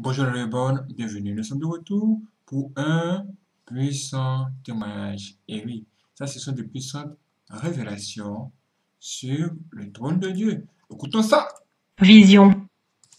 Bonjour les bonnes, bienvenue. Nous sommes de retour pour un puissant témoignage. Et oui, ça, ce sont de puissantes révélations sur le trône de Dieu. Écoutons ça. Vision.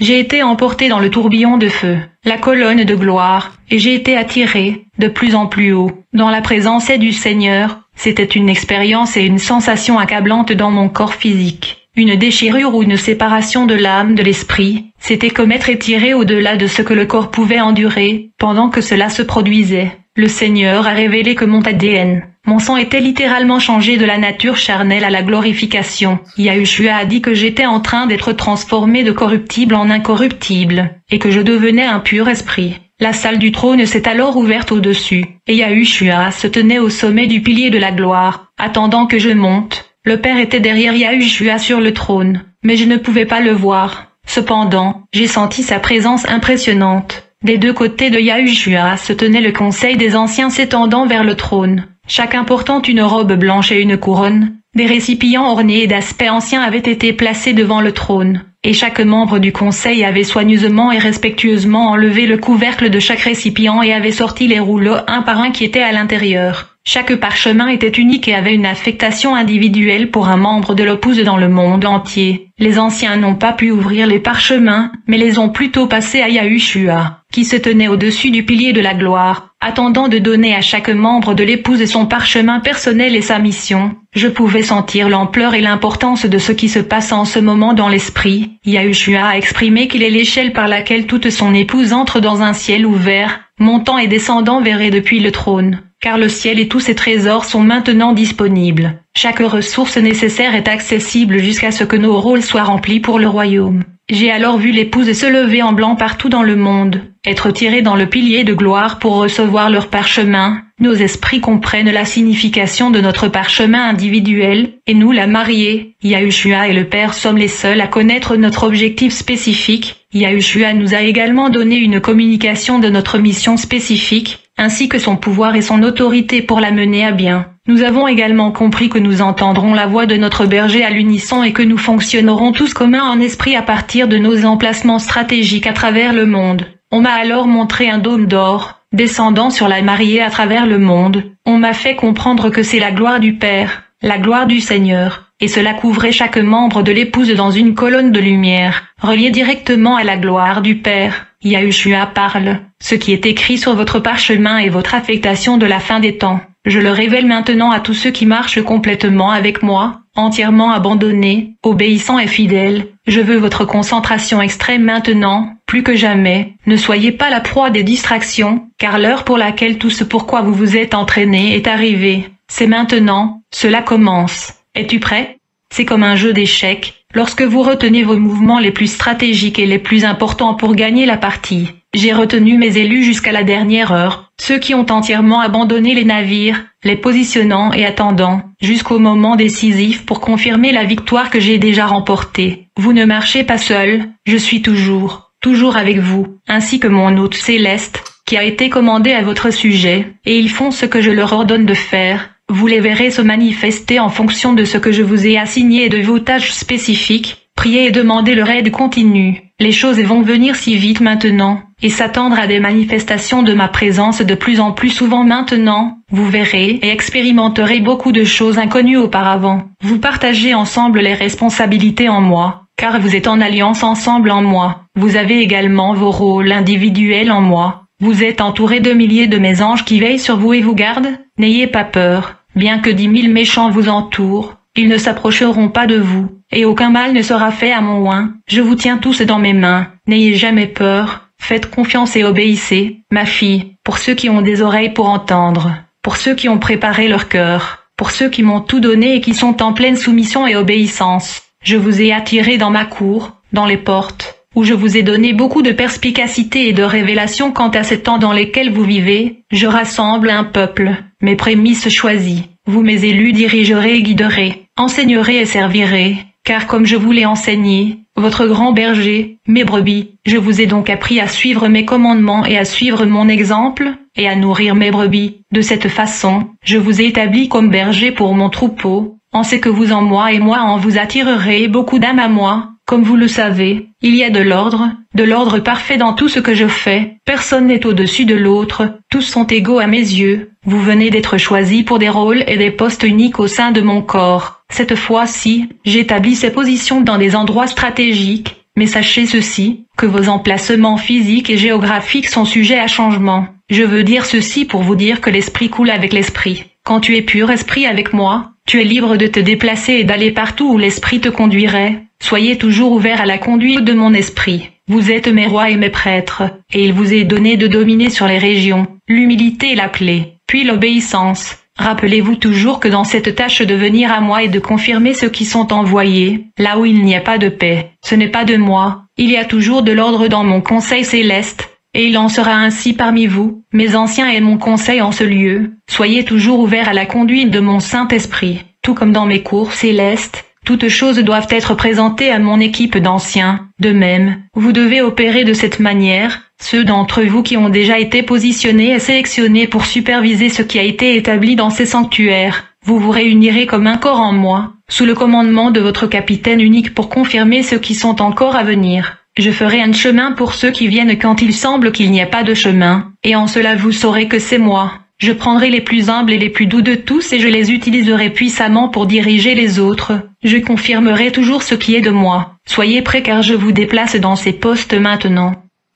J'ai été emporté dans le tourbillon de feu, la colonne de gloire, et j'ai été attiré, de plus en plus haut, dans la présence du Seigneur. C'était une expérience et une sensation accablante dans mon corps physique. Une déchirure ou une séparation de l'âme de l'esprit. C'était comme être étiré au-delà de ce que le corps pouvait endurer. Pendant que cela se produisait, le Seigneur a révélé que mon ADN, mon sang était littéralement changé de la nature charnelle à la glorification. Yahushua a dit que j'étais en train d'être transformé de corruptible en incorruptible, et que je devenais un pur esprit. La salle du trône s'est alors ouverte au-dessus, et Yahushua se tenait au sommet du pilier de la gloire, attendant que je monte. Le Père était derrière Yahushua sur le trône, mais je ne pouvais pas le voir. Cependant, j'ai senti sa présence impressionnante. Des deux côtés de Yahushua se tenait le conseil des anciens s'étendant vers le trône, chacun portant une robe blanche et une couronne. Des récipients ornés d'aspect ancien avaient été placés devant le trône, et chaque membre du conseil avait soigneusement et respectueusement enlevé le couvercle de chaque récipient et avait sorti les rouleaux un par un qui étaient à l'intérieur. Chaque parchemin était unique et avait une affectation individuelle pour un membre de l'Opus dans le monde entier. Les anciens n'ont pas pu ouvrir les parchemins, mais les ont plutôt passés à Yahushua, qui se tenait au-dessus du pilier de la gloire, attendant de donner à chaque membre de l'Épouse son parchemin personnel et sa mission. Je pouvais sentir l'ampleur et l'importance de ce qui se passe en ce moment dans l'esprit. Yahushua a exprimé qu'il est l'échelle par laquelle toute son épouse entre dans un ciel ouvert, montant et descendant vers depuis le trône. Car le ciel et tous ses trésors sont maintenant disponibles. Chaque ressource nécessaire est accessible jusqu'à ce que nos rôles soient remplis pour le royaume. J'ai alors vu l'épouse se lever en blanc partout dans le monde, être tirée dans le pilier de gloire pour recevoir leur parchemin. Nos esprits comprennent la signification de notre parchemin individuel, et nous, la mariée, Yahushua et le Père sommes les seuls à connaître notre objectif spécifique. Yahushua nous a également donné une communication de notre mission spécifique, ainsi que son pouvoir et son autorité pour la mener à bien. Nous avons également compris que nous entendrons la voix de notre berger à l'unisson et que nous fonctionnerons tous communs en esprit à partir de nos emplacements stratégiques à travers le monde. On m'a alors montré un dôme d'or, descendant sur la mariée à travers le monde. On m'a fait comprendre que c'est la gloire du Père, la gloire du Seigneur, et cela couvrait chaque membre de l'épouse dans une colonne de lumière, reliée directement à la gloire du Père. Yahushua parle. Ce qui est écrit sur votre parchemin est votre affectation de la fin des temps. Je le révèle maintenant à tous ceux qui marchent complètement avec moi, entièrement abandonnés, obéissants et fidèles. Je veux votre concentration extrême maintenant, plus que jamais. Ne soyez pas la proie des distractions, car l'heure pour laquelle tout ce pourquoi vous vous êtes entraîné est arrivée. C'est maintenant, cela commence. Es-tu prêt? C'est comme un jeu d'échecs, lorsque vous retenez vos mouvements les plus stratégiques et les plus importants pour gagner la partie. J'ai retenu mes élus jusqu'à la dernière heure, ceux qui ont entièrement abandonné les navires, les positionnant et attendant, jusqu'au moment décisif pour confirmer la victoire que j'ai déjà remportée. Vous ne marchez pas seul, je suis toujours avec vous, ainsi que mon hôte céleste, qui a été commandé à votre sujet, et ils font ce que je leur ordonne de faire. Vous les verrez se manifester en fonction de ce que je vous ai assigné et de vos tâches spécifiques. Priez et demandez leur aide continue. Les choses vont venir si vite maintenant, et s'attendre à des manifestations de ma présence de plus en plus souvent maintenant. Vous verrez et expérimenterez beaucoup de choses inconnues auparavant. Vous partagez ensemble les responsabilités en moi, car vous êtes en alliance ensemble en moi. Vous avez également vos rôles individuels en moi. Vous êtes entouré de milliers de mes anges qui veillent sur vous et vous gardent. N'ayez pas peur, bien que 10 000 méchants vous entourent, ils ne s'approcheront pas de vous, et aucun mal ne sera fait à mon oint. Je vous tiens tous dans mes mains, n'ayez jamais peur, faites confiance et obéissez, ma fille, pour ceux qui ont des oreilles pour entendre, pour ceux qui ont préparé leur cœur, pour ceux qui m'ont tout donné et qui sont en pleine soumission et obéissance. Je vous ai attiré dans ma cour, dans les portes, où je vous ai donné beaucoup de perspicacité et de révélation quant à ces temps dans lesquels vous vivez. Je rassemble un peuple, mes prémices choisies. Vous mes élus dirigerez et guiderez, enseignerez et servirez, car comme je vous l'ai enseigné, votre grand berger, mes brebis, je vous ai donc appris à suivre mes commandements et à suivre mon exemple, et à nourrir mes brebis. De cette façon, je vous ai établi comme berger pour mon troupeau. En ce que vous en moi et moi en vous attirerez beaucoup d'âmes à moi, Comme vous le savez, il y a de l'ordre parfait dans tout ce que je fais. Personne n'est au-dessus de l'autre, tous sont égaux à mes yeux. Vous venez d'être choisi pour des rôles et des postes uniques au sein de mon corps. Cette fois-ci, j'établis ces positions dans des endroits stratégiques. Mais sachez ceci, que vos emplacements physiques et géographiques sont sujets à changement. Je veux dire ceci pour vous dire que l'esprit coule avec l'esprit. Quand tu es pur esprit avec moi, tu es libre de te déplacer et d'aller partout où l'esprit te conduirait. Soyez toujours ouverts à la conduite de mon esprit. Vous êtes mes rois et mes prêtres, et il vous est donné de dominer sur les régions. L'humilité est la clé, puis l'obéissance. Rappelez-vous toujours que dans cette tâche de venir à moi et de confirmer ceux qui sont envoyés, là où il n'y a pas de paix, ce n'est pas de moi, il y a toujours de l'ordre dans mon conseil céleste, et il en sera ainsi parmi vous, mes anciens et mon conseil en ce lieu. Soyez toujours ouverts à la conduite de mon Saint-Esprit, tout comme dans mes cours célestes. Toutes choses doivent être présentées à mon équipe d'anciens. De même, vous devez opérer de cette manière. Ceux d'entre vous qui ont déjà été positionnés et sélectionnés pour superviser ce qui a été établi dans ces sanctuaires, vous vous réunirez comme un corps en moi, sous le commandement de votre capitaine unique pour confirmer ceux qui sont encore à venir. Je ferai un chemin pour ceux qui viennent quand il semble qu'il n'y a pas de chemin, et en cela vous saurez que c'est moi. Je prendrai les plus humbles et les plus doux de tous et je les utiliserai puissamment pour diriger les autres. Je confirmerai toujours ce qui est de moi. Soyez prêts car je vous déplace dans ces postes maintenant.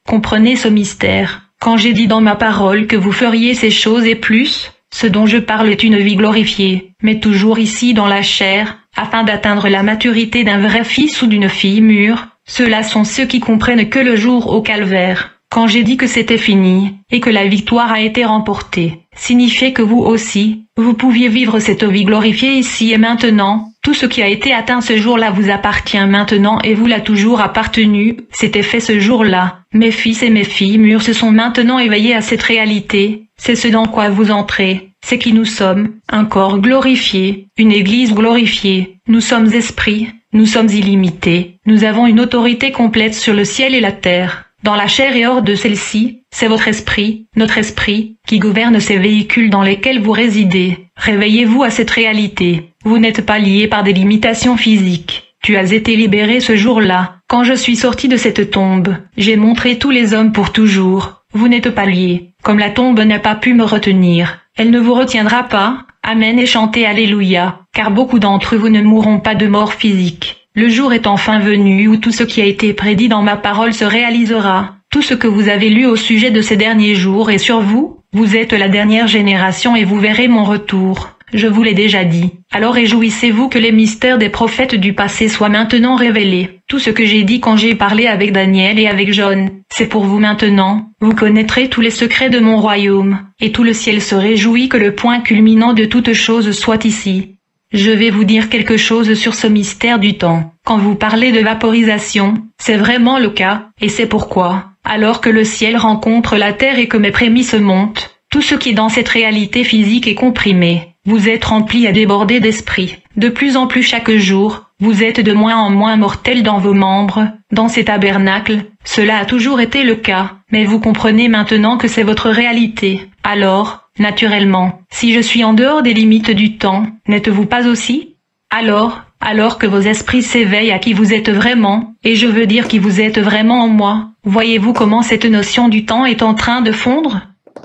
Comprenez ce mystère. Quand j'ai dit dans ma parole que vous feriez ces choses et plus, ce dont je parle est une vie glorifiée, mais toujours ici dans la chair, afin d'atteindre la maturité d'un vrai fils ou d'une fille mûre. Ceux-là sont ceux qui comprennent que le jour au calvaire, quand j'ai dit que c'était fini, et que la victoire a été remportée, signifiait que vous aussi, vous pouviez vivre cette vie glorifiée ici et maintenant. Tout ce qui a été atteint ce jour-là vous appartient maintenant et vous l'a toujours appartenu, c'était fait ce jour-là. Mes fils et mes filles mûrs se sont maintenant éveillés à cette réalité, c'est ce dans quoi vous entrez, c'est qui nous sommes, un corps glorifié, une église glorifiée, nous sommes esprits, nous sommes illimités, nous avons une autorité complète sur le ciel et la terre. Dans la chair et hors de celle-ci, c'est votre esprit, notre esprit, qui gouverne ces véhicules dans lesquels vous résidez. Réveillez-vous à cette réalité. Vous n'êtes pas liés par des limitations physiques. Tu as été libéré ce jour-là. Quand je suis sorti de cette tombe, j'ai montré tous les hommes pour toujours. Vous n'êtes pas liés. Comme la tombe n'a pas pu me retenir, elle ne vous retiendra pas. Amen et chantez Alléluia, car beaucoup d'entre vous ne mourront pas de mort physique. Le jour est enfin venu où tout ce qui a été prédit dans ma parole se réalisera. Tout ce que vous avez lu au sujet de ces derniers jours est sur vous. Vous êtes la dernière génération et vous verrez mon retour. Je vous l'ai déjà dit. Alors réjouissez-vous que les mystères des prophètes du passé soient maintenant révélés. Tout ce que j'ai dit quand j'ai parlé avec Daniel et avec John, c'est pour vous maintenant. Vous connaîtrez tous les secrets de mon royaume, et tout le ciel se réjouit que le point culminant de toute chose soit ici. Je vais vous dire quelque chose sur ce mystère du temps. Quand vous parlez de vaporisation, c'est vraiment le cas, et c'est pourquoi, alors que le ciel rencontre la terre et que mes prémices montent, tout ce qui est dans cette réalité physique est comprimé. Vous êtes remplis à déborder d'esprit. De plus en plus chaque jour, vous êtes de moins en moins mortels dans vos membres, dans ces tabernacles. Cela a toujours été le cas, mais vous comprenez maintenant que c'est votre réalité. Alors, naturellement, si je suis en dehors des limites du temps, n'êtes-vous pas aussi? Alors que vos esprits s'éveillent à qui vous êtes vraiment, et je veux dire qui vous êtes vraiment en moi, voyez-vous comment cette notion du temps est en train de fondre?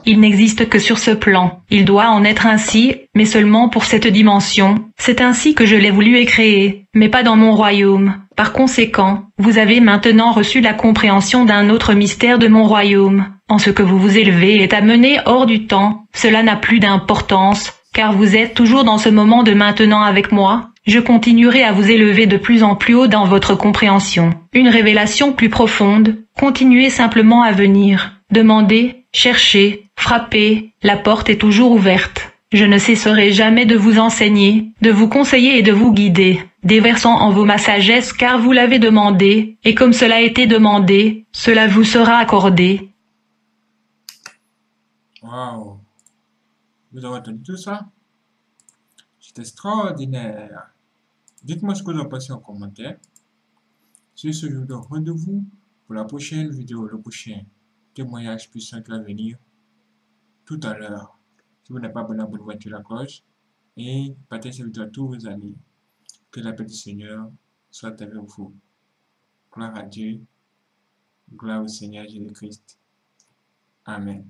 Il n'existe que sur ce plan. Il doit en être ainsi, mais seulement pour cette dimension. C'est ainsi que je l'ai voulu et créé, mais pas dans mon royaume. Par conséquent, vous avez maintenant reçu la compréhension d'un autre mystère de mon royaume. En ce que vous vous élevez est amené hors du temps, cela n'a plus d'importance, car vous êtes toujours dans ce moment de maintenant avec moi. Je continuerai à vous élever de plus en plus haut dans votre compréhension. Une révélation plus profonde, continuez simplement à venir. Demandez, cherchez, frappez, la porte est toujours ouverte. Je ne cesserai jamais de vous enseigner, de vous conseiller et de vous guider, déversant en vous ma sagesse car vous l'avez demandé, et comme cela a été demandé, cela vous sera accordé. Waouh! Vous avez entendu tout ça? C'est extraordinaire. Dites-moi ce que vous en pensez en commentaire. Sur ce, je vous donne rendez-vous pour la prochaine vidéo, le prochain témoignage puissant qui va venir tout à l'heure. Si vous n'êtes pas abonné, abonnez-vous à la cloche et partagez cette vidéo à tous vos amis. Que la paix du Seigneur soit avec vous. Gloire à Dieu. Gloire au Seigneur Jésus-Christ. Amen.